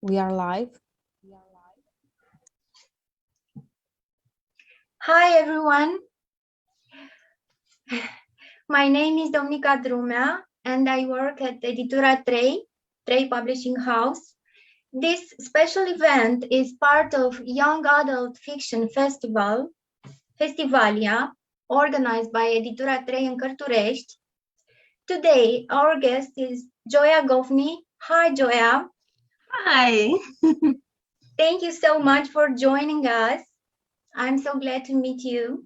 We are live. Hi everyone. My name is Domnica Drumea and I work at Editura 3 Publishing House. This special event is part of Young Adult Fiction Festival, FestivalYA, organized by Editura 3 în Cărturești. Today, our guest is Joya Goffney. Hi, Joya. Hi. Thank you so much for joining us. I'm so glad to meet you.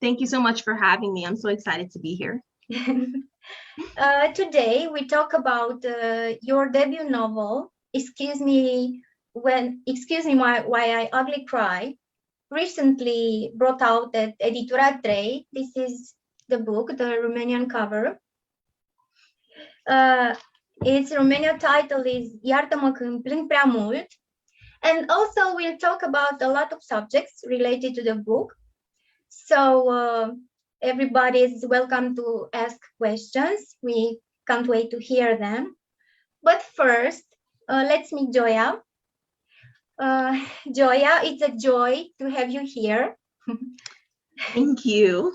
Thank you so much for having me. I'm so excited to be here. Today, we talk about your debut novel, Excuse Me Why I Ugly Cry, recently brought out at Editura 3. This is the book, the Romanian cover. Its Romanian title is Iartă-mă, când plâng prea mult. And also we'll talk about a lot of subjects related to the book. So everybody is welcome to ask questions. We can't wait to hear them. But first, let's meet Joya. Joya, it's a joy to have you here. Thank you.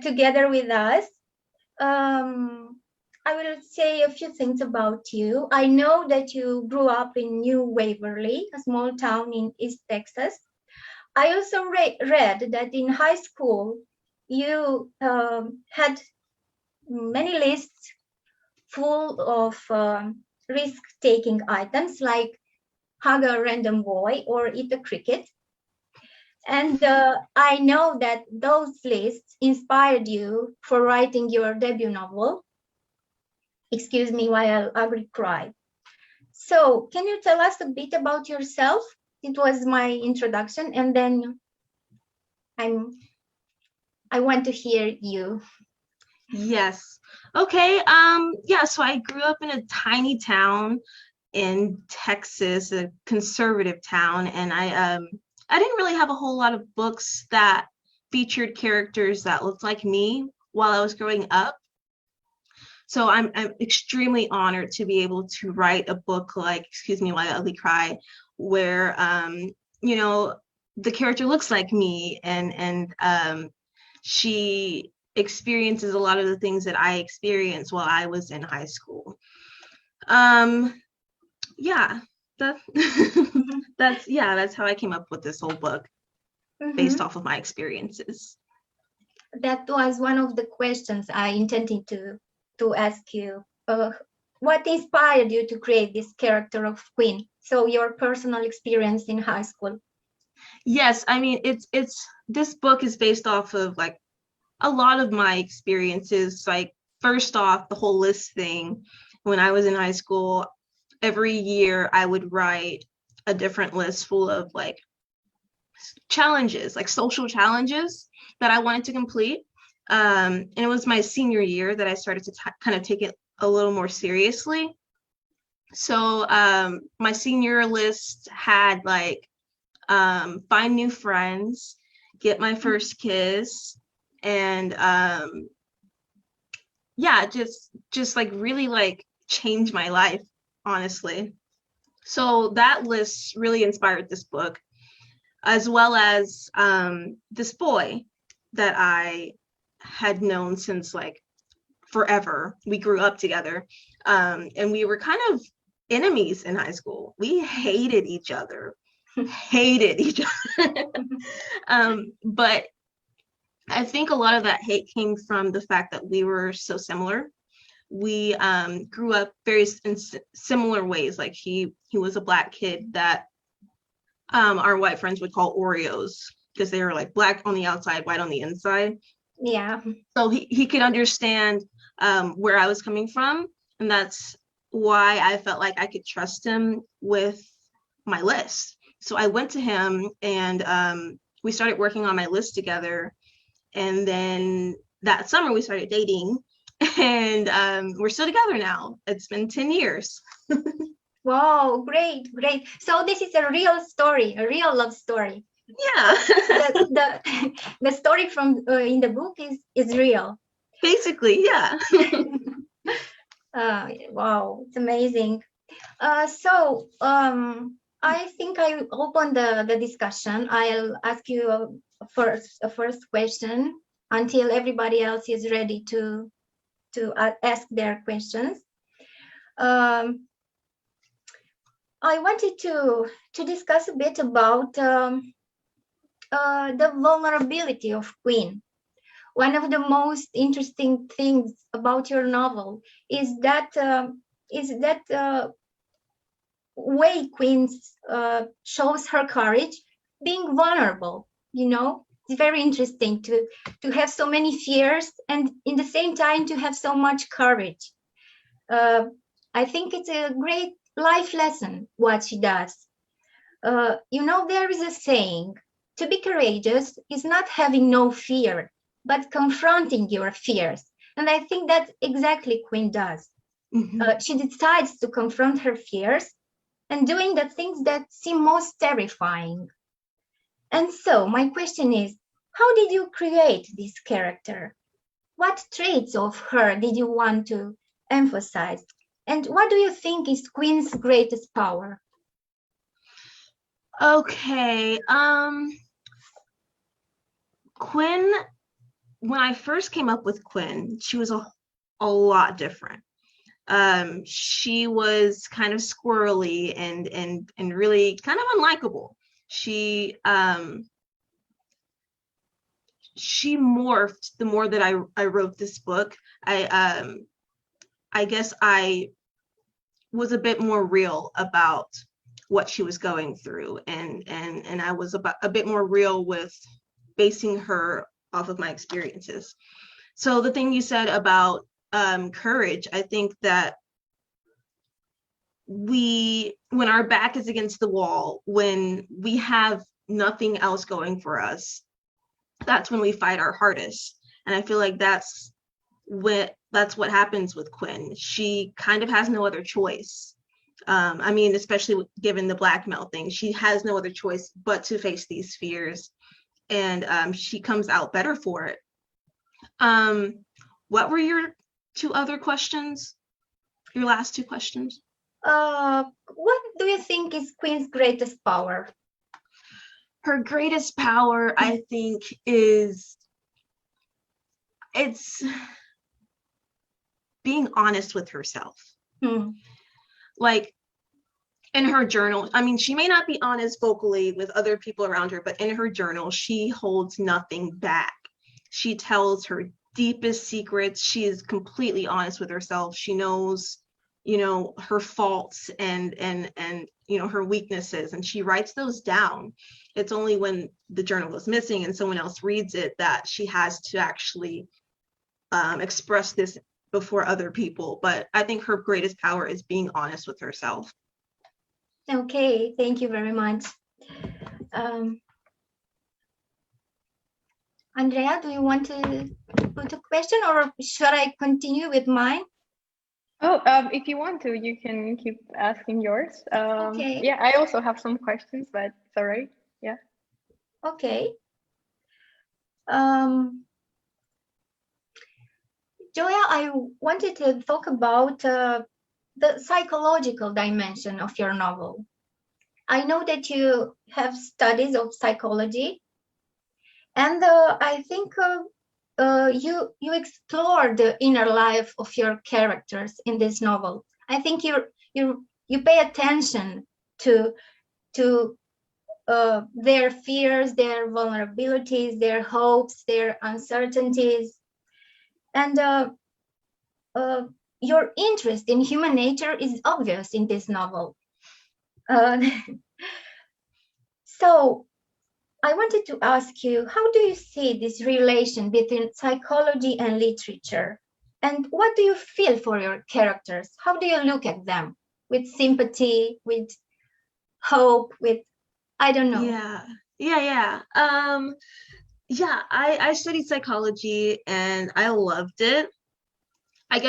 Together with us. I will say a few things about you. I know that you grew up in New Waverly, a small town in East Texas. I also read that in high school, you had many lists full of risk-taking items like hug a random boy or eat a cricket. And I know that those lists inspired you for writing your debut novel, Excuse Me Why I Ugly Cry. So can you tell us a bit about yourself? It was my introduction, and then I want to hear you. Yes. Okay. Yeah, so I grew up in a tiny town in Texas, a conservative town, and I didn't really have a whole lot of books that featured characters that looked like me while I was growing up. So I'm extremely honored to be able to write a book like Excuse Me Why I Ugly Cry, where you know, the character looks like me and she experiences a lot of the things that I experienced while I was in high school. Yeah, that's how I came up with this whole book, based off of my experiences. That was one of the questions I intended to ask you. What inspired you to create this character of Queen? So your personal experience in high school. Yes, I mean, it's this book is based off of like a lot of my experiences. Like, first off, the whole list thing. When I was in high school, every year I would write a different list full of like challenges, like social challenges that I wanted to complete. And it was my senior year that I started to kind of take it a little more seriously. So my senior list had like find new friends, get my first kiss, and yeah, just like really like change my life, honestly. So that list really inspired this book, as well as this boy that I had known since like forever. We grew up together, and we were kind of enemies in high school. We hated each other. But I think a lot of that hate came from the fact that we were so similar. We grew up very in similar ways. Like he was a black kid that our white friends would call Oreos, because they were like black on the outside, white on the inside. Yeah. So he could understand where I was coming from, and that's why I felt like I could trust him with my list. So I went to him and we started working on my list together, and then that summer we started dating, and we're still together now. It's been 10 years. Wow, great. So this is a real story, a real love story. Yeah. the story from in the book is real. Basically, yeah. Wow, it's amazing. I think I open the discussion. I'll ask you a first question until everybody else is ready to ask their questions. I wanted to discuss a bit about the vulnerability of Queen. One of the most interesting things about your novel is that way Queen shows her courage, being vulnerable. You know, it's very interesting to have so many fears and in the same time to have so much courage. I think it's a great life lesson what she does. You know, there is a saying: to be courageous is not having no fear, but confronting your fears. And I think that's exactly Queen does. Mm-hmm. She decides to confront her fears and doing the things that seem most terrifying. And so my question is, how did you create this character? What traits of her did you want to emphasize? And what do you think is Queen's greatest power? Okay. Quinn, when I first came up with Quinn, she was a lot different. She was kind of squirrely and really kind of unlikable. She morphed the more that I wrote this book. I guess I was a bit more real about what she was going through, and I was a bit more real with basing her off of my experiences. So the thing you said about courage, I think that when our back is against the wall, when we have nothing else going for us, that's when we fight our hardest. And I feel like that's what happens with Quinn. She kind of has no other choice. I mean, especially given the blackmail thing, she has no other choice but to face these fears, and she comes out better for it. What were your two other questions? Your last two questions? What do you think is Queen's greatest power? Her greatest power, I think, it's being honest with herself. Like in her journal, I mean, she may not be honest vocally with other people around her, but in her journal, she holds nothing back. She tells her deepest secrets. She is completely honest with herself. She knows, you know, her faults and you know, her weaknesses, and she writes those down. It's only when the journal is missing and someone else reads it that she has to actually express this before other people. But I think her greatest power is being honest with herself. Okay, thank you very much. Andrea, do you want to put a question, or should I continue with mine? Oh, if you want to, you can keep asking yours. Okay. Yeah, I also have some questions, but it's all right. Yeah. Okay. Joya, I wanted to talk about the psychological dimension of your novel. I know that you have studies of psychology, and I think you explore the inner life of your characters in this novel. I think you pay attention to their fears, their vulnerabilities, their hopes, their uncertainties, and your interest in human nature is obvious in this novel. So I wanted to ask you, how do you see this relation between psychology and literature? And what do you feel for your characters? How do you look at them? With sympathy, with hope, with, I don't know. Yeah. I studied psychology and I loved it. I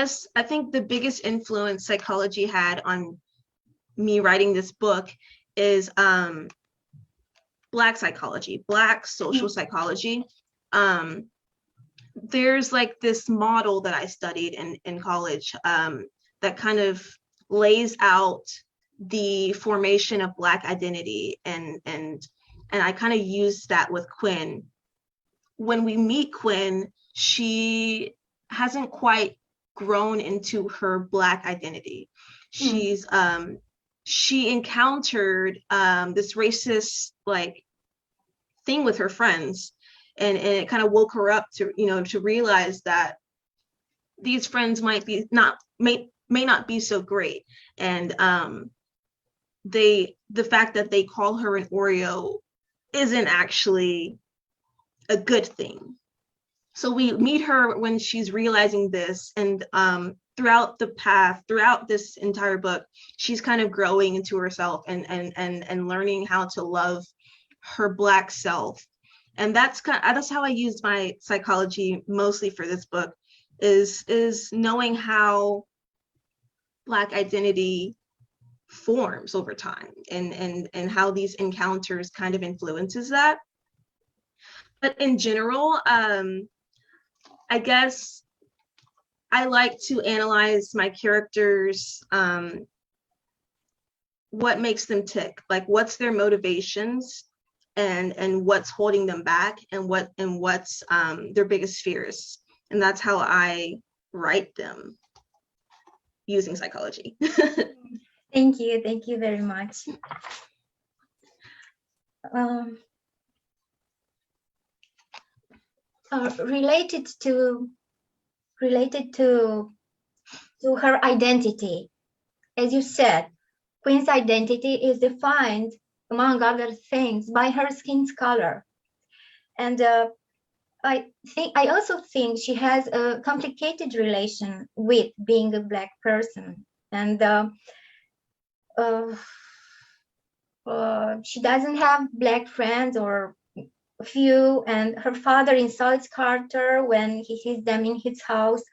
think the biggest influence psychology had on me writing this book is Black psychology, Black social psychology. There's like this model that I studied in college that kind of lays out the formation of Black identity, and I kind of used that with Quinn. When we meet Quinn, she hasn't quite grown into her Black identity. She's she encountered this racist like thing with her friends, and it kind of woke her up to, you know, to realize that these friends might be may not be so great, and the fact that they call her an Oreo isn't actually a good thing. So we meet her when she's realizing this, and throughout this entire book, she's kind of growing into herself and learning how to love her Black self. And that's how I used my psychology mostly for this book, is knowing how Black identity forms over time, and how these encounters kind of influences that. But in general, I guess I like to analyze my characters, what makes them tick, like what's their motivations, and what's holding them back, and what's their biggest fears. And that's how I write them using psychology. Thank you very much. Related to her identity, as you said, Quinn's identity is defined, among other things, by her skin's color, and I also think she has a complicated relation with being a Black person, and she doesn't have Black friends, or a few, and her father insults Carter when he sees them in his house.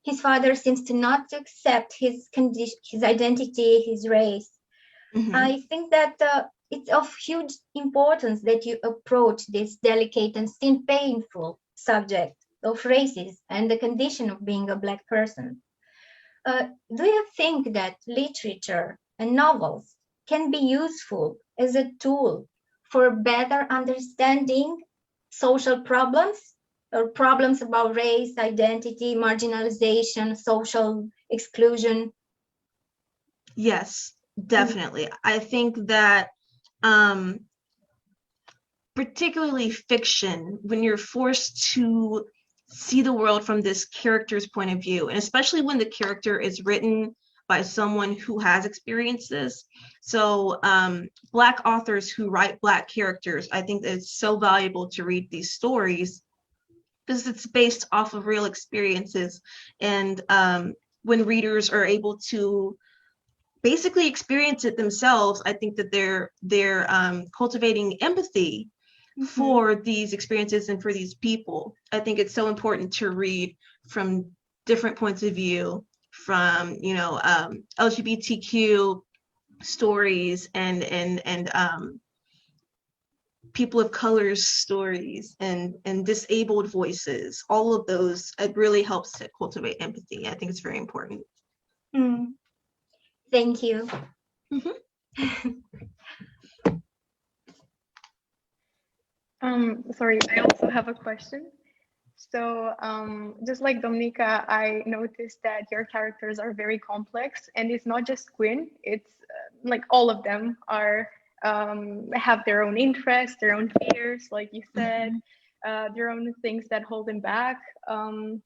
His father seems to not accept his condition, his identity, his race. I think that it's of huge importance that you approach this delicate and still painful subject of races and the condition of being a Black person. Do you think that literature and novels can be useful as a tool for better understanding social problems, or problems about race, identity, marginalization, social exclusion? Yes, definitely. I think that particularly fiction, when you're forced to see the world from this character's point of view, and especially when the character is written by someone who has experienced this. So Black authors who write Black characters, I think that it's so valuable to read these stories because it's based off of real experiences. And when readers are able to basically experience it themselves, I think that they're cultivating empathy for these experiences and for these people. I think it's so important to read from different points of view, from, you know, LGBTQ stories and people of color's stories and disabled voices. All of those, it really helps to cultivate empathy. I think it's very important. Thank you. Sorry, I also have a question. So just like Dominica, I noticed that your characters are very complex, and it's not just Quinn, it's like all of them are have their own interests, their own fears, like you said, their own things that hold them back. And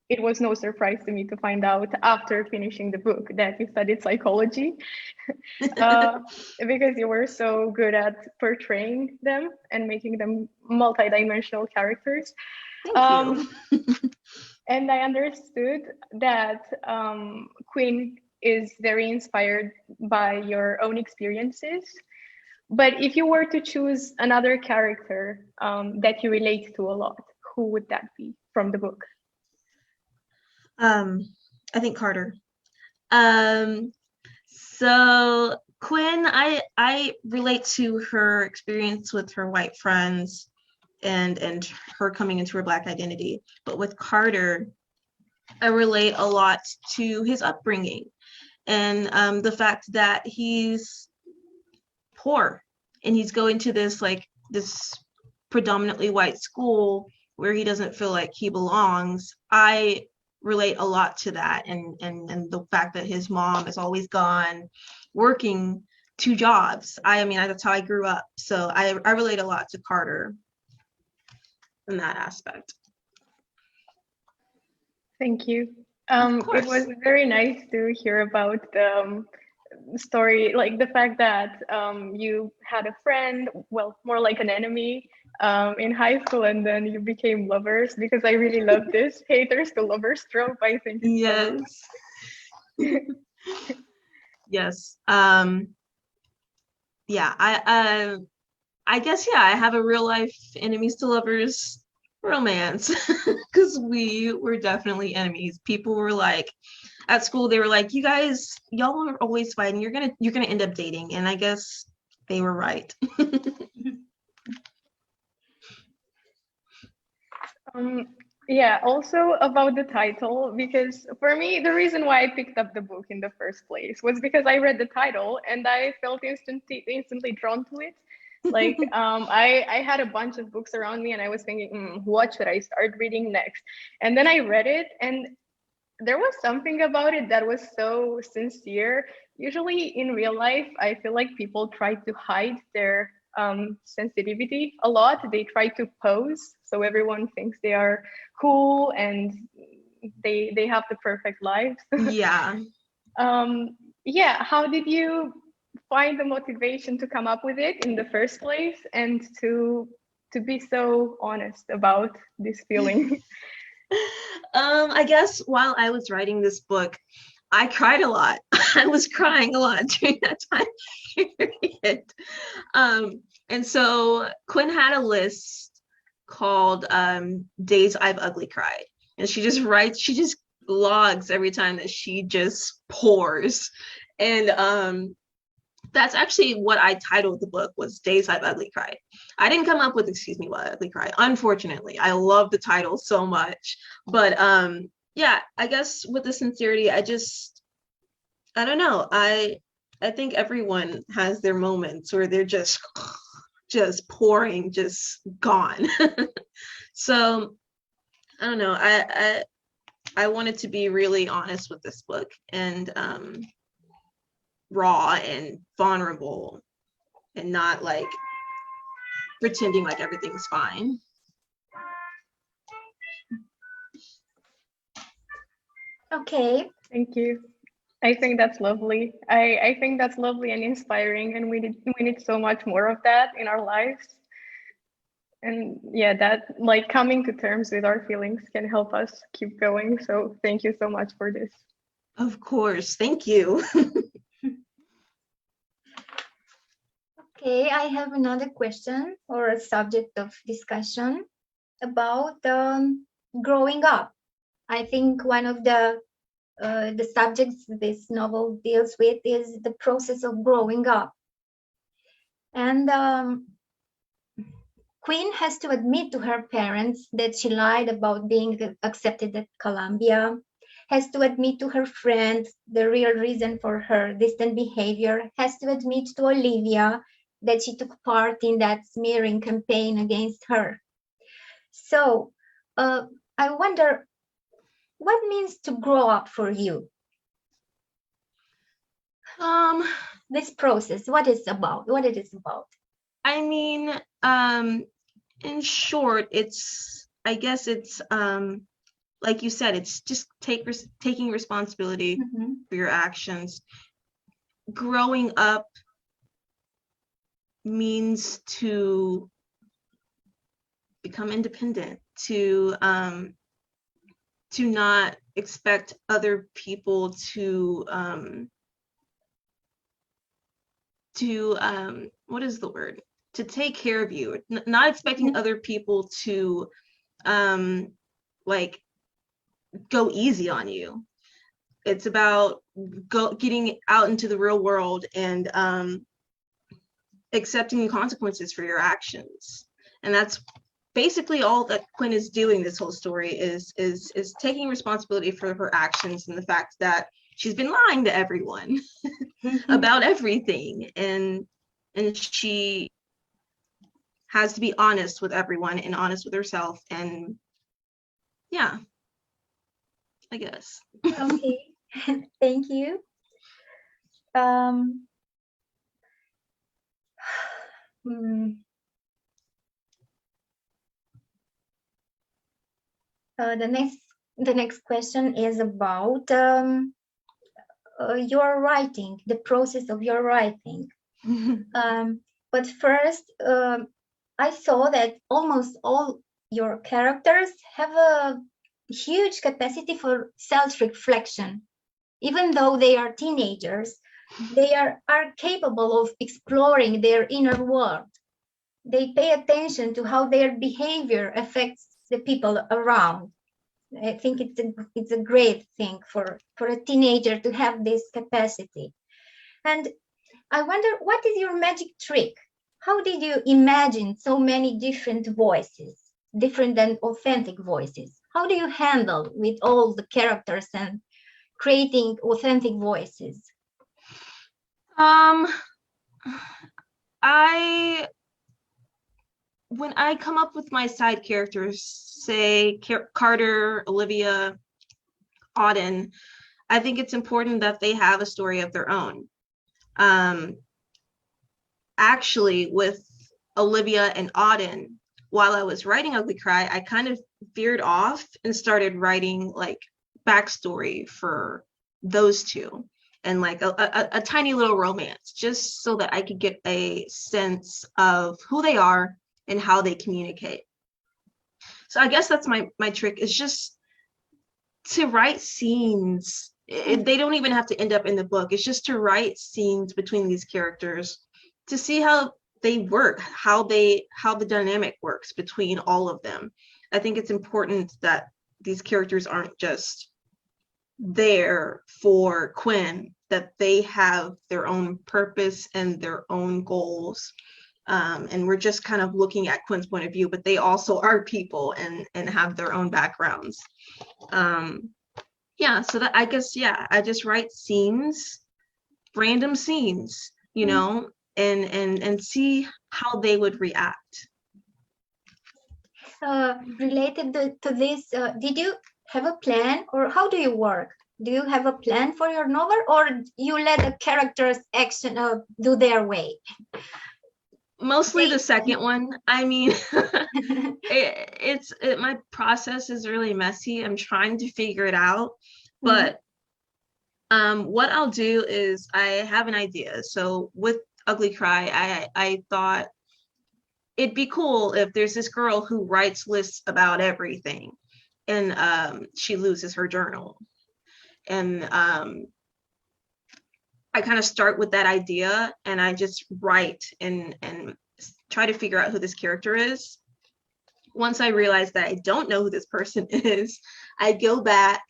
it was no surprise to me to find out after finishing the book that you studied psychology because you were so good at portraying them and making them multidimensional characters. Thank you. And I understood that Quinn is very inspired by your own experiences. But if you were to choose another character that you relate to a lot, who would that be from the book? I think Carter. So Quinn, I relate to her experience with her white friends and her coming into her Black identity. But with Carter, I relate a lot to his upbringing and the fact that he's poor and he's going to this predominantly white school where he doesn't feel like he belongs. I relate a lot to that, and the fact that his mom is always gone working 2 jobs. I mean, that's how I grew up, so I relate a lot to Carter in that aspect. Thank you. It was very nice to hear about the story, like the fact that you had a friend, well, more like an enemy, in high school, and then you became lovers, because I really love this haters to lovers trope. I think it's yes. Yeah, I guess, yeah, I have a real life enemies to lovers romance, because we were definitely enemies. People were like, at school, they were like, y'all are always fighting, you're gonna end up dating, and I guess they were right. Yeah, also about the title, because for me, the reason why I picked up the book in the first place was because I read the title and I felt instantly drawn to it. Like, I had a bunch of books around me and I was thinking, what should I start reading next? And then I read it, and there was something about it that was so sincere. Usually in real life, I feel like people try to hide their sensitivity a lot. They try to pose so everyone thinks they are cool and they have the perfect lives. Yeah. Yeah, how did you find the motivation to come up with it in the first place, and to be so honest about this feeling? I guess while I was writing this book, I cried a lot. I was crying a lot during that time period. And so Quinn had a list called Days I've Ugly Cried. And she just logs every time that she just pours. And that's actually what I titled the book, was Days I've Ugly Cried. I didn't come up with What Ugly Cry, unfortunately. I love the title so much. But yeah, I guess with the sincerity, I don't know. I think everyone has their moments where they're just pouring, just gone. So I don't know. I wanted to be really honest with this book, and raw and vulnerable, and not like pretending like everything's fine. Okay. Thank you. I think that's lovely. I think that's lovely and inspiring, and we need so much more of that in our lives. And yeah, that, like, coming to terms with our feelings can help us keep going. So thank you so much for this. Of course, thank you. Okay, I have another question, or a subject of discussion, about growing up. I think one of the subjects this novel deals with is the process of growing up. And Queen has to admit to her parents that she lied about being accepted at Columbia, has to admit to her friends the real reason for her distant behavior, has to admit to Olivia that she took part in that smearing campaign against her. So I wonder, what means to grow up for you? This process, what it is about? I mean, in short, I guess it's like you said, it's just taking responsibility for your actions. Growing up means to become independent, to not expect other people to what is the word? To take care of you, not expecting other people to like go easy on you. It's about getting out into the real world and accepting the consequences for your actions. And that's basically all that Quinn is doing this whole story is taking responsibility for her actions and the fact that she's been lying to everyone about everything, and she has to be honest with everyone and honest with herself, and yeah, I guess. Okay, thank you. The next question is about your writing, the process of your writing. But first, I saw that almost all your characters have a huge capacity for self-reflection. Even though they are teenagers, they are capable of exploring their inner world. They pay attention to how their behavior affects the people around. I think it's a great thing for a teenager to have this capacity. And I wonder, what is your magic trick? How did you imagine so many different voices, different and authentic voices? How do you handle with all the characters and creating authentic voices? When I come up with my side characters, say Carter, Olivia, Auden, I think it's important that they have a story of their own. Actually, with Olivia and Auden, while I was writing Ugly Cry, I kind of veered off and started writing like backstory for those two, and like a tiny little romance, just so that I could get a sense of who they are and how they communicate. So I guess that's my trick, is just to write scenes. They don't even have to end up in the book. It's just to write scenes between these characters to see how they work, how the dynamic works between all of them. I think it's important that these characters aren't just there for Quinn, that they have their own purpose and their own goals. And we're just kind of looking at Quinn's point of view, but they also are people and have their own backgrounds. Yeah, so that, I guess, yeah, I just write scenes, random scenes, you know, and see how they would react. Related to this, did you have a plan, or how do you work? Do you have a plan for your novel, or you let the characters action do their way? Mostly the second one. I mean, my process is really messy. I'm trying to figure it out, but what I'll do is I have an idea. So with Ugly Cry, I thought it'd be cool if there's this girl who writes lists about everything, and she loses her journal, and I kind of start with that idea, and I just write and try to figure out who this character is. Once I realize that I don't know who this person is, I go back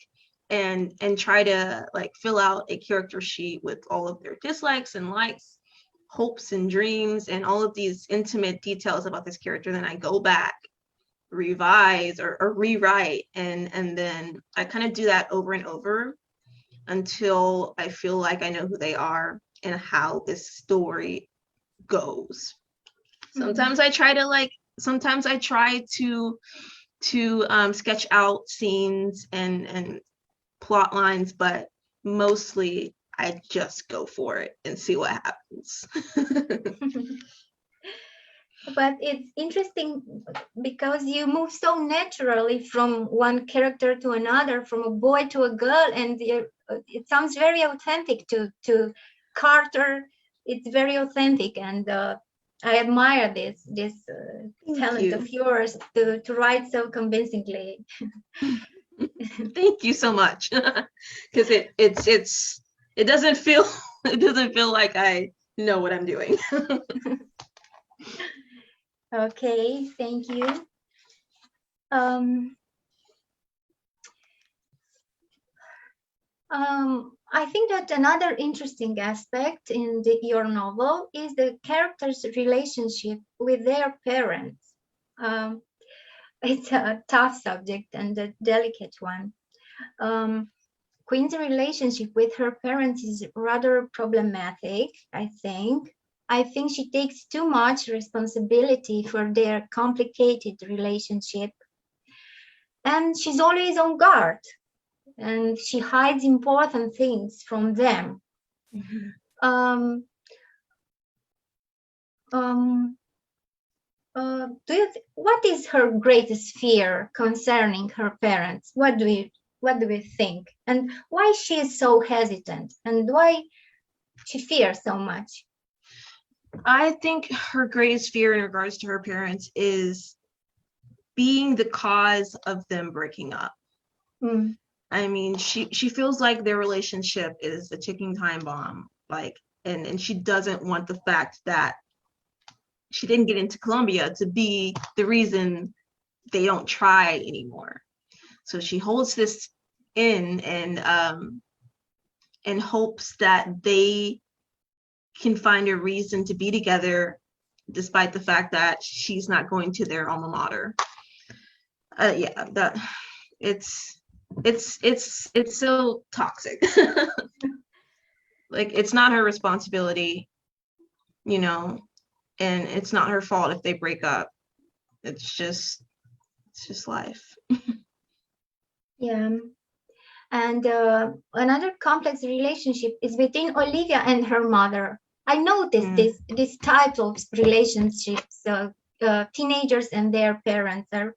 and try to like fill out a character sheet with all of their dislikes and likes, hopes and dreams, and all of these intimate details about this character. Then I go back, revise or rewrite, and then I kind of do that over and over until I feel like I know who they are and how this story goes. Sometimes I try to sketch out scenes and plot lines, but mostly I just go for it and see what happens. But it's interesting because you move so naturally from one character to another, from a boy to a girl, and it sounds very authentic to Carter. It's very authentic, and I admire this talent of yours to write so convincingly. Thank you so much, because it doesn't feel like I know what I'm doing. Okay, thank you. I think that another interesting aspect in your novel is the characters' relationship with their parents. It's a tough subject and a delicate one. Quinn's relationship with her parents is rather problematic, I think. I think she takes too much responsibility for their complicated relationship. And she's always on guard. And she hides important things from them. Mm-hmm. What is her greatest fear concerning her parents? What do we think? And why she is so hesitant? And why she fears so much? I think her greatest fear in regards to her parents is being the cause of them breaking up. Mm. I mean, she feels like their relationship is a ticking time bomb, like, and she doesn't want the fact that she didn't get into Columbia to be the reason they don't try anymore. So she holds this in and hopes that they can find a reason to be together, despite the fact that she's not going to their alma mater. Yeah, that it's so toxic. Like, it's not her responsibility, you know, and it's not her fault if they break up. It's just life. Yeah. And another complex relationship is between Olivia and her mother. I noticed this type of relationships, teenagers and their parents are,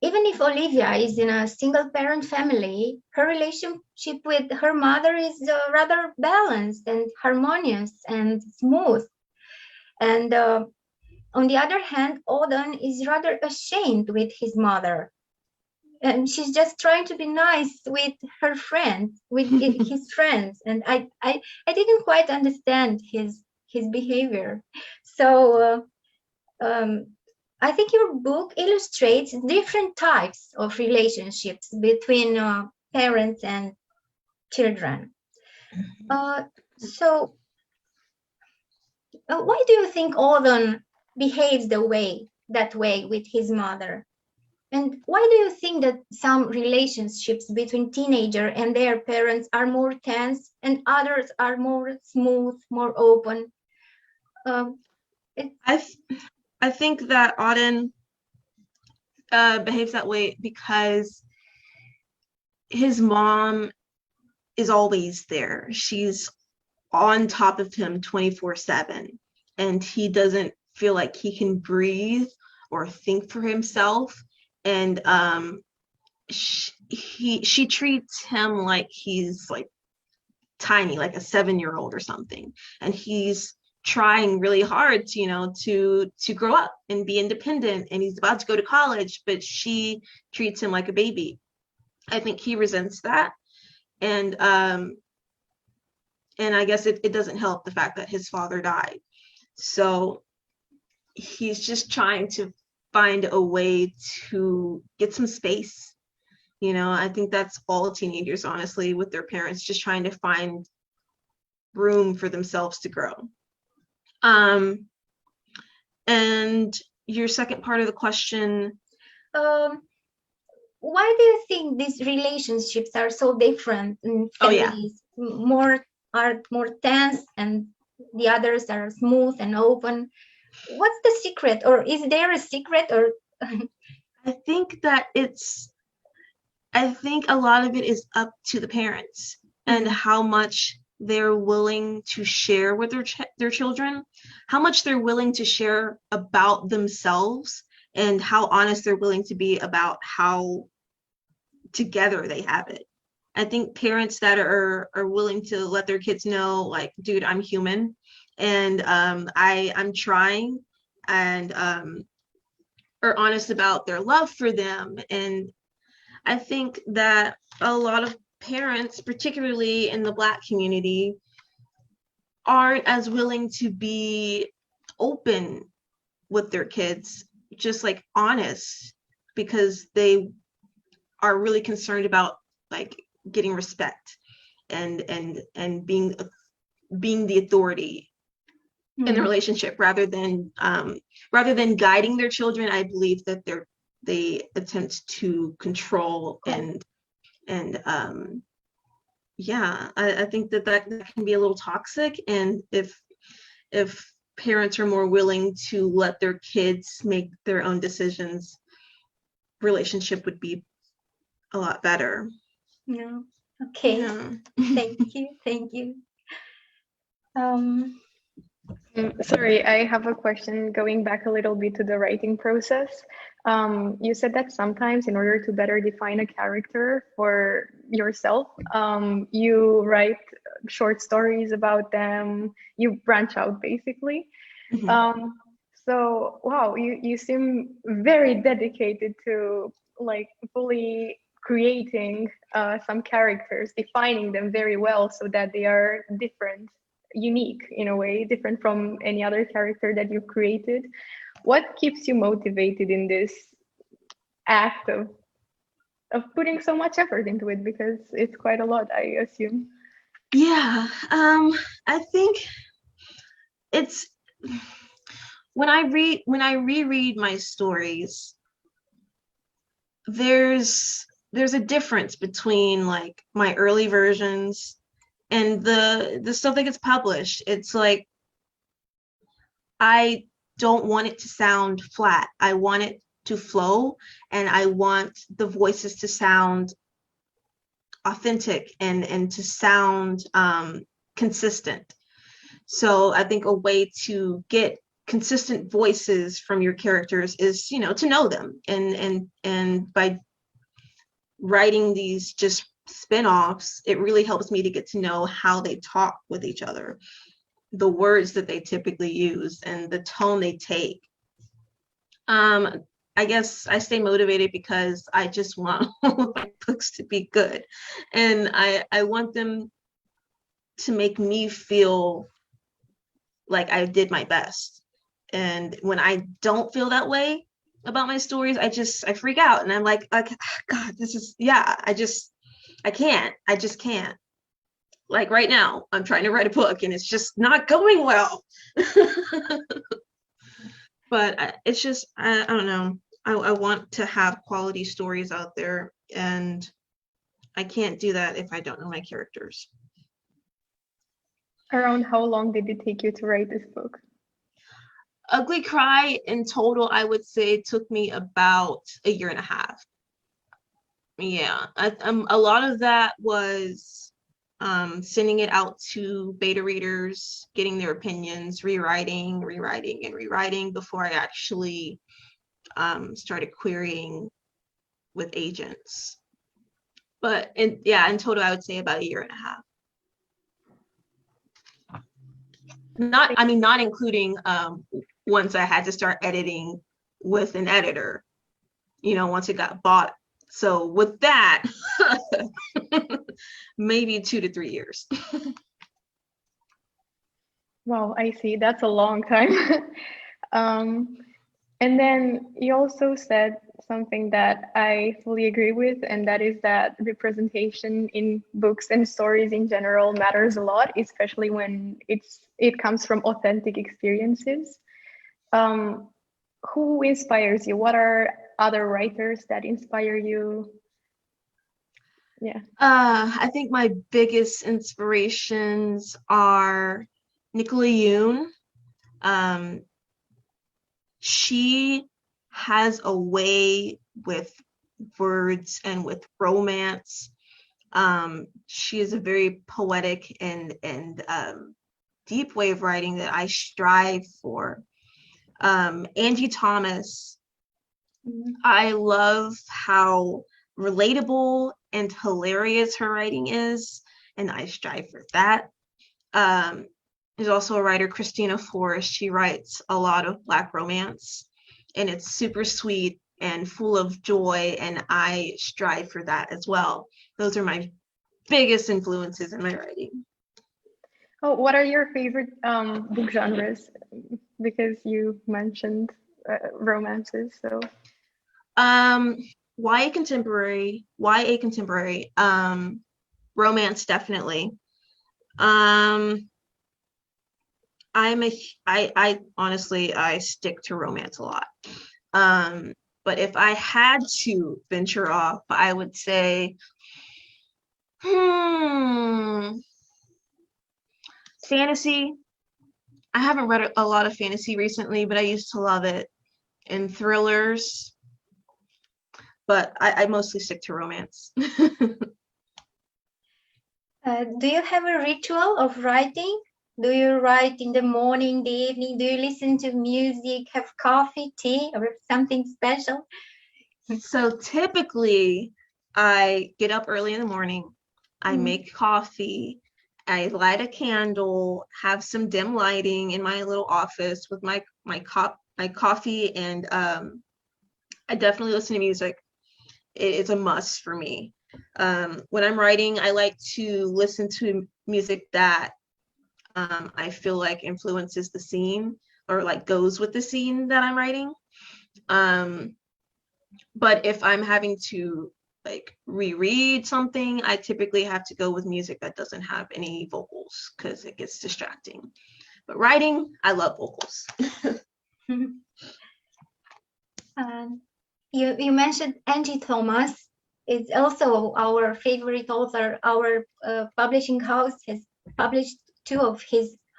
even if Olivia is in a single parent family, her relationship with her mother is rather balanced and harmonious and smooth. And on the other hand, Odin is rather ashamed with his mother. And she's just trying to be nice with her friends, with his friends. And I didn't quite understand his behavior. So I think your book illustrates different types of relationships between parents and children. So why do you think Odin behaves that way with his mother? And why do you think that some relationships between teenager and their parents are more tense and others are more smooth, more open? I think that Auden behaves that way because his mom is always there. She's on top of him 24/7, and he doesn't feel like he can breathe or think for himself. And she treats him like he's like tiny, like a 7-year-old or something, and he's trying really hard to, you know, to grow up and be independent, and he's about to go to college, but she treats him like a baby. I think he resents that, and I guess it doesn't help the fact that his father died, so he's just trying to find a way to get some space. You know, I think that's all teenagers, honestly, with their parents, just trying to find room for themselves to grow. And your second part of the question, why do you think these relationships are so different in families? Are more tense and the others are smooth and open? What's the secret, or is there a secret? Or I think a lot of it is up to the parents and how much they're willing to share with their children, how much they're willing to share about themselves, and how honest they're willing to be about how together they have it. I think parents that are willing to let their kids know, like, dude, I'm human, and I'm trying, and are honest about their love for them. And I think that a lot of parents, particularly in the Black community, aren't as willing to be open with their kids, just like honest, because they are really concerned about like getting respect and being the authority in the relationship rather than guiding their children. I believe that they attempt to control and yeah, I think that can be a little toxic. And if parents are more willing to let their kids make their own decisions, relationship would be a lot better. Yeah. Okay. Yeah. Thank you. Sorry, I have a question going back a little bit to the writing process. You said that sometimes in order to better define a character for yourself, you write short stories about them, you branch out basically. Mhm. So wow, you seem very dedicated to like fully creating some characters, defining them very well so that they are different, unique in a way, different from any other character that you've created. What keeps you motivated in this act of putting so much effort into it? Because it's quite a lot, I assume. Yeah, I think it's when I reread my stories, there's a difference between like my early versions and the stuff that gets published. It's like I don't want it to sound flat. I want it to flow, and I want the voices to sound authentic and to sound consistent. So I think a way to get consistent voices from your characters is, to know them, and by writing these just spin-offs, it really helps me to get to know how they talk with each other, the words that they typically use, and the tone they take. I guess I stay motivated because I just want all of my books to be good, and I want them to make me feel like I did my best. And when I don't feel that way about my stories, I freak out, and I'm like, God, this is, I just can't. Like right now, I'm trying to write a book and it's just not going well. But it's just, I don't know. I want to have quality stories out there, and I can't do that if I don't know my characters. Around how long did it take you to write this book? Ugly Cry in total, I would say, took me about a year and a half. Yeah, a lot of that was sending it out to beta readers, getting their opinions, rewriting before I actually started querying with agents. But in total, I would say about a year and a half. Not including once I had to start editing with an editor, once it got bought. So with that, maybe 2 to 3 years. Wow, I see. That's a long time. And then you also said something that I fully agree with, and that is that representation in books and stories in general matters a lot, especially when it comes from authentic experiences. Who inspires you? What are other writers that inspire you? Yeah. I think my biggest inspirations are Nicola Yoon. She has a way with words and with romance. She is a very poetic and deep way of writing that I strive for. Angie Thomas, I love how relatable and hilarious her writing is, and I strive for that. There's also a writer, Christina Forrest. She writes a lot of Black romance, and it's super sweet and full of joy, and I strive for that as well. Those are my biggest influences in my writing. Oh, what are your favorite book genres? Because you mentioned romances, so. YA contemporary, romance definitely. I honestly, I stick to romance a lot. But if I had to venture off, I would say, fantasy. I haven't read a lot of fantasy recently, but I used to love it. And thrillers, but I mostly stick to romance. Do you have a ritual of writing? Do you write in the morning, the evening? Do you listen to music, have coffee, tea, or something special? So typically, I get up early in the morning, I make coffee, I light a candle, have some dim lighting in my little office with my coffee, and I definitely listen to music. It's a must for me. When I'm writing, I like to listen to music that I feel like influences the scene or like goes with the scene that I'm writing. But if I'm having to like reread something, I typically have to go with music that doesn't have any vocals because it gets distracting. But writing, I love vocals. You mentioned Angie Thomas. It's also our favorite author. Our publishing house has published two of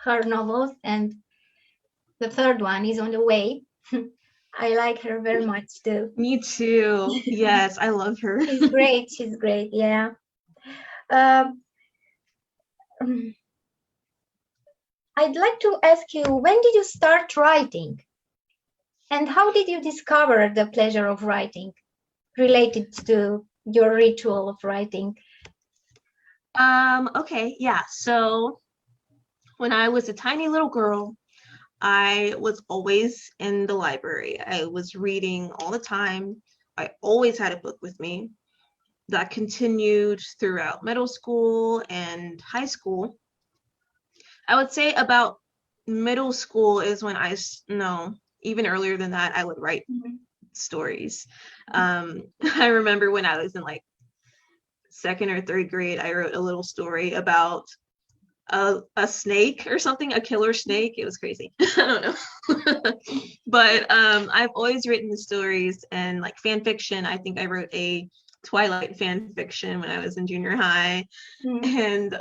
her novels, and the third one is on the way. I like her very much too. Me too. Yes, I love her. She's great. She's great. Yeah. I'd like to ask you, when did you start writing? And how did you discover the pleasure of writing related to your ritual of writing? Okay, yeah. So when I was a tiny little girl, I was always in the library. I was reading all the time. I always had a book with me. That continued throughout middle school and high school. I would say about middle school is when even earlier than that, I would write stories. I remember when I was in like second or third grade, I wrote a little story about a snake or something, a killer snake. It was crazy. I don't know. But I've always written the stories and like fan fiction. I think I wrote a Twilight fan fiction when I was in junior high. And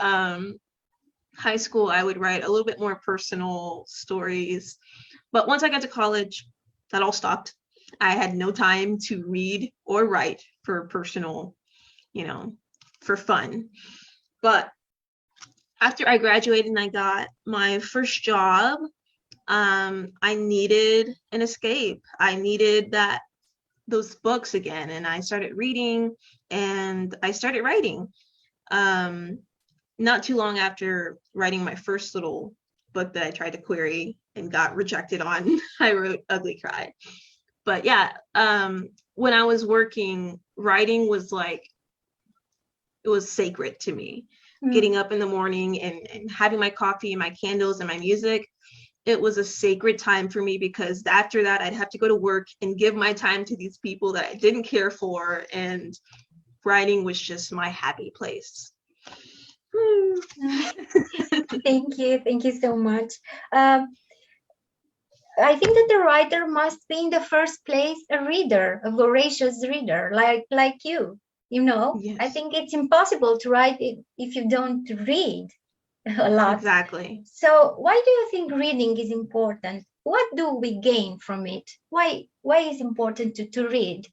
high school, I would write a little bit more personal stories. But once I got to college, that all stopped. I had no time to read or write for personal, for fun. But after I graduated and I got my first job, I needed an escape. I needed those books again. And I started reading and I started writing. Not too long after writing my first little book that I tried to query and got rejected on, I wrote Ugly Cry. But yeah, when I was working, writing was like, it was sacred to me. Getting up in the morning and having my coffee and my candles and my music, it was a sacred time for me, because after that I'd have to go to work and give my time to these people that I didn't care for, and writing was just my happy place. Thank you so much. I think that the writer must be in the first place a reader, a voracious reader like you. Yes. I think it's impossible to write it if you don't read a lot. Exactly. So why do you think reading is important? What do we gain from it? Why is it important to read?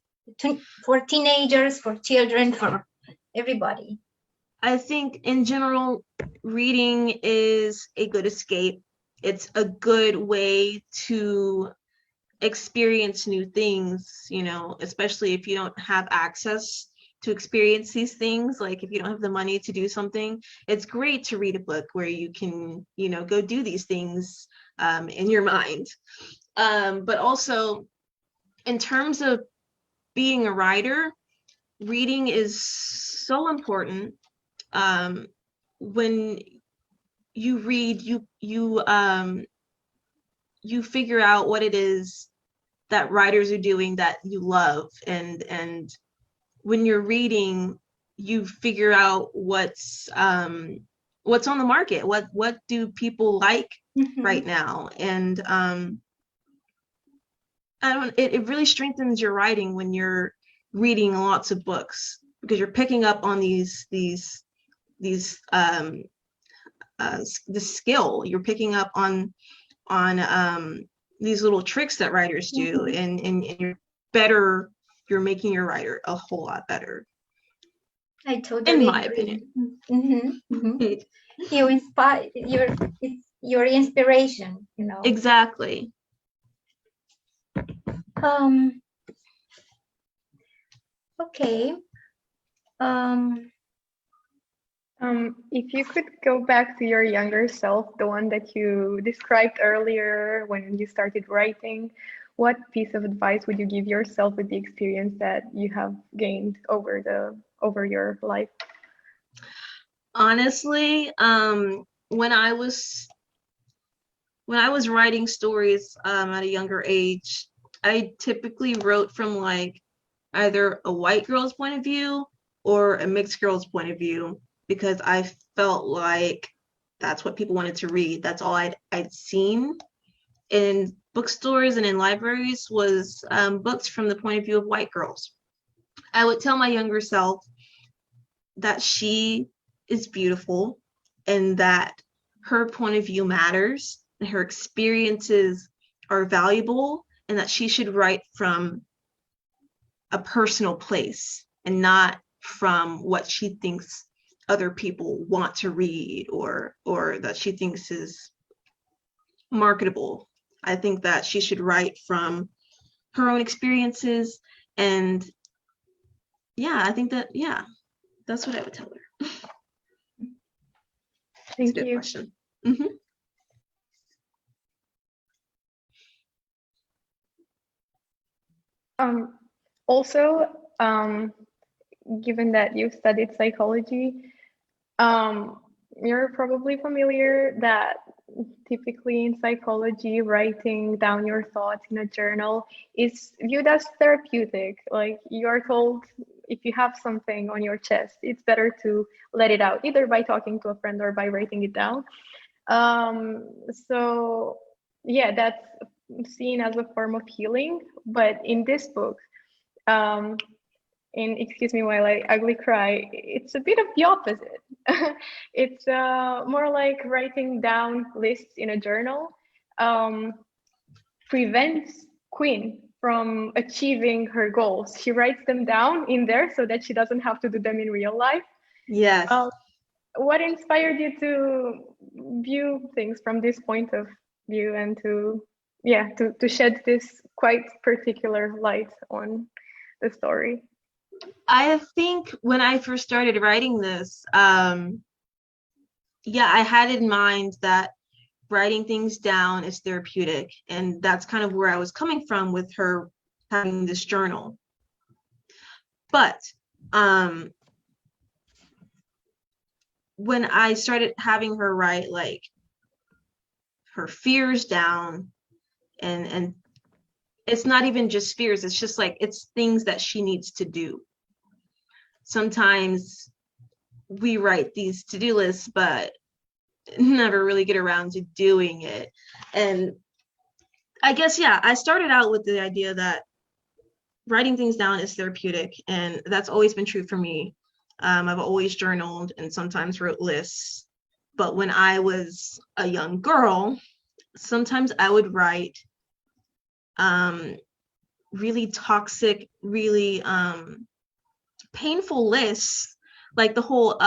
For teenagers, for children, for everybody? I think in general, reading is a good escape. It's a good way to experience new things, especially if you don't have access to experience these things. Like if you don't have the money to do something, it's great to read a book where you can, go do these things in your mind. But also in terms of being a writer, reading is so important. When you read, you figure out what it is that writers are doing that you love, and when you're reading, you figure out what's what's on the market, what do people like right now. And it really strengthens your writing when you're reading lots of books, because you're picking up on the skill. You're picking up on these little tricks that writers do, and you're making your writer a whole lot better. I totally in my agree. opinion. You inspire your inspiration, Exactly. Okay. If you could go back to your younger self, the one that you described earlier when you started writing, what piece of advice would you give yourself with the experience that you have gained over your life? Honestly, when I was writing stories at a younger age, I typically wrote from like either a white girl's point of view or a mixed girl's point of view, because I felt like that's what people wanted to read. That's all I'd seen in bookstores and in libraries was books from the point of view of white girls. I would tell my younger self that she is beautiful and that her point of view matters and her experiences are valuable, and that she should write from a personal place and not from what she thinks other people want to read or that she thinks is marketable. I think that she should write from her own experiences, and I think that that's what I would tell her. Thank Good you. question. Also, given that you've studied psychology, you're probably familiar that typically in psychology, writing down your thoughts in a journal is viewed as therapeutic. Like, you're told if you have something on your chest, it's better to let it out, either by talking to a friend or by writing it down. So yeah, that's seen as a form of healing. But in this book, in Excuse Me While I Ugly Cry, it's a bit of the opposite. It's more like writing down lists in a journal prevents Queen from achieving her goals. She writes them down in there so that she doesn't have to do them in real life. Yes. What inspired you to view things from this point of view and to shed this quite particular light on the story? I think when I first started writing this, I had in mind that writing things down is therapeutic, and that's kind of where I was coming from with her having this journal. But when I started having her write like her fears down, and it's not even just fears, it's just like it's things that she needs to do. Sometimes we write these to-do lists but never really get around to doing it. And I guess I started out with the idea that writing things down is therapeutic, and that's always been true for me. I've always journaled and sometimes wrote lists, but when I was a young girl, sometimes I would write really toxic, really painful lists, like the whole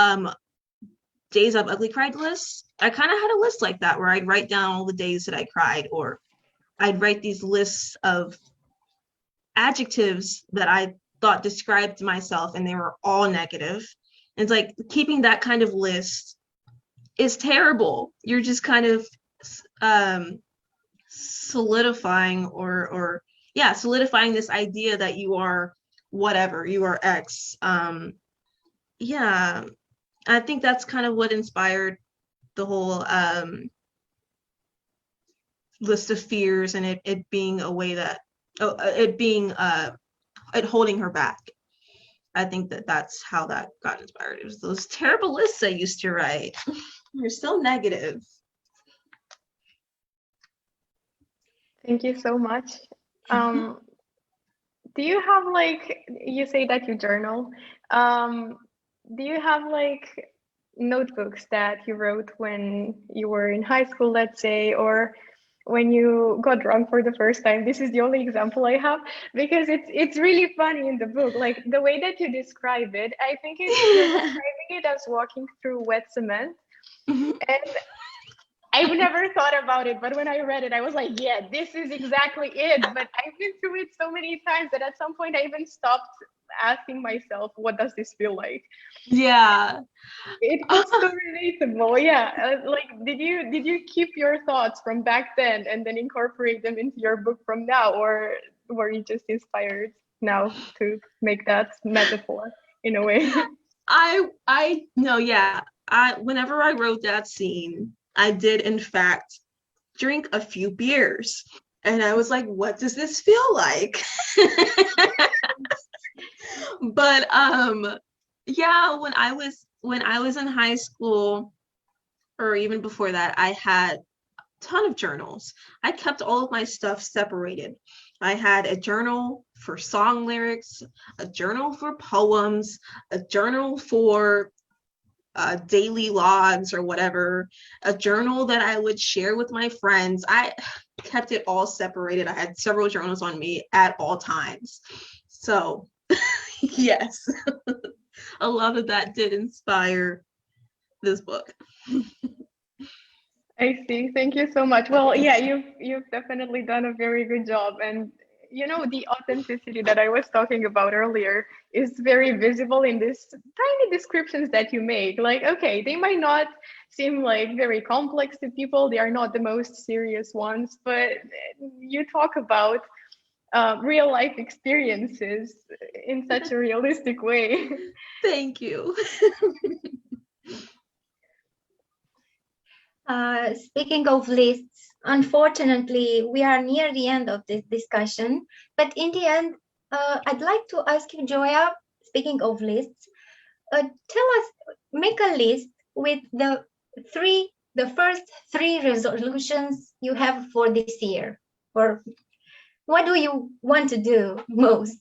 days I've ugly cried list. I kind of had a list like that where I'd write down all the days that I cried, or I'd write these lists of adjectives that I thought described myself, and they were all negative. And it's like keeping that kind of list is terrible. You're just kind of solidifying solidifying this idea that you are whatever, you are X. I think that's kind of what inspired the whole list of fears, and it being a way that it holding her back. I think that's how that got inspired. It was those terrible lists I used to write. You're still negative. Thank you so much. Do you have like, you say that you journal, do you have like notebooks that you wrote when you were in high school, let's say, or when you got drunk for the first time? This is the only example I have because it's really funny in the book, like the way that you describe it. I think you're describing it as walking through wet cement, and I've never thought about it, but when I read it, I was like, yeah, this is exactly it. But I've been through it so many times that at some point I even stopped asking myself, what does this feel like? Yeah. It's so relatable. Yeah. Like, did you keep your thoughts from back then and then incorporate them into your book from now, or were you just inspired now to make that metaphor in a way? I no, yeah. Whenever I wrote that scene, I did in fact drink a few beers, and I was like, what does this feel like? But yeah, when I was in high school, or even before that, I had a ton of journals. I kept all of my stuff separated. I had a journal for song lyrics, a journal for poems, a journal for daily logs or whatever, a journal that I would share with my friends. I kept it all separated. I had several journals on me at all times. So yes, a lot of that did inspire this book. I see. Thank you so much. Well, yeah, you've definitely done a very good job. And you know, the authenticity that I was talking about earlier is very visible in these tiny descriptions that you make. Like, okay, they might not seem like very complex to people. They are not the most serious ones, but you talk about real life experiences in such a realistic way. Thank you. Speaking of lists, unfortunately, we are near the end of this discussion. But in the end, I'd like to ask you, Joya, speaking of lists, tell us, make a list with the first three resolutions you have for this year. Or what do you want to do most?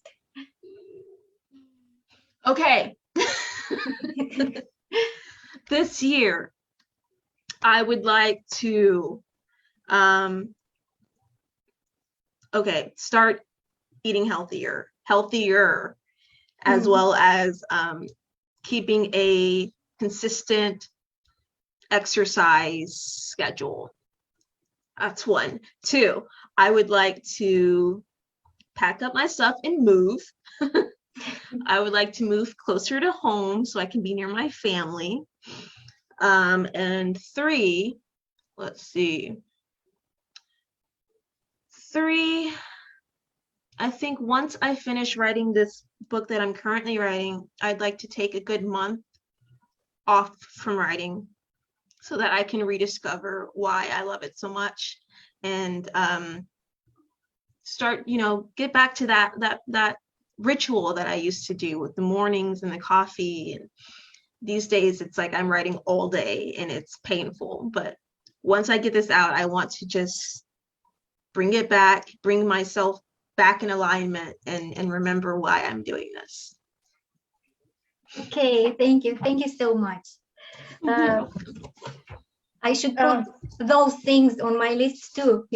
Okay. This year, I would like to start eating healthier, as well as keeping a consistent exercise schedule. That's one. Two, I would like to pack up my stuff and move. I would like to move closer to home so I can be near my family. And three, I think once I finish writing this book that I'm currently writing, I'd like to take a good month off from writing so that I can rediscover why I love it so much, and start, get back to that ritual that I used to do with the mornings and the coffee. And these days it's like I'm writing all day and it's painful, but once I get this out, I want to just bring myself back in alignment and remember why I'm doing this. Okay, thank you so much. I should put those things on my list too,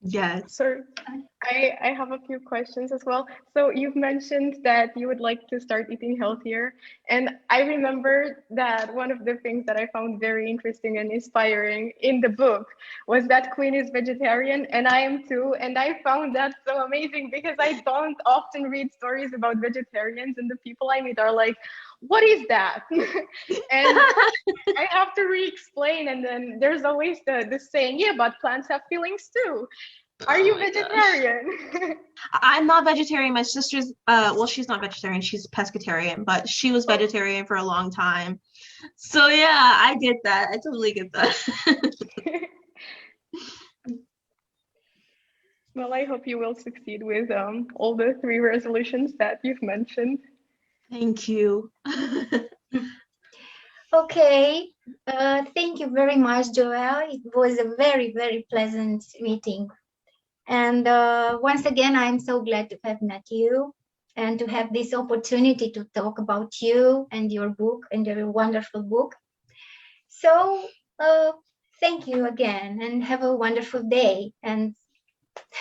Yes. So I have a few questions as well. So you've mentioned that you would like to start eating healthier. And I remember that one of the things that I found very interesting and inspiring in the book was that Queen is vegetarian, and I am too. And I found that so amazing because I don't often read stories about vegetarians, and the people I meet are like, what is that? And I have to re-explain, and then there's always the saying, yeah, but plants have feelings too. Are you vegetarian? I'm not vegetarian. My sister's she's not vegetarian, she's pescatarian, but she was vegetarian for a long time. So yeah, I get that. I totally get that. Well, I hope you will succeed with all the 3 resolutions that you've mentioned. Thank you. Okay, thank you very much, Joya. It was a very, very pleasant meeting. And once again, I'm so glad to have met you and to have this opportunity to talk about you and your book and your wonderful book. So thank you again and have a wonderful day. And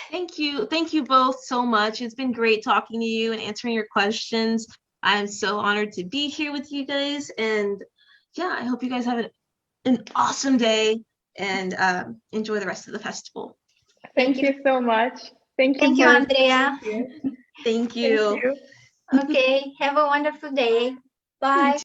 Thank you both so much. It's been great talking to you and answering your questions. I'm so honored to be here with you guys, and yeah, I hope you guys have an awesome day and enjoy the rest of the festival. Thank you so much. Thank you, Andrea. Thank you. Okay, have a wonderful day. Bye.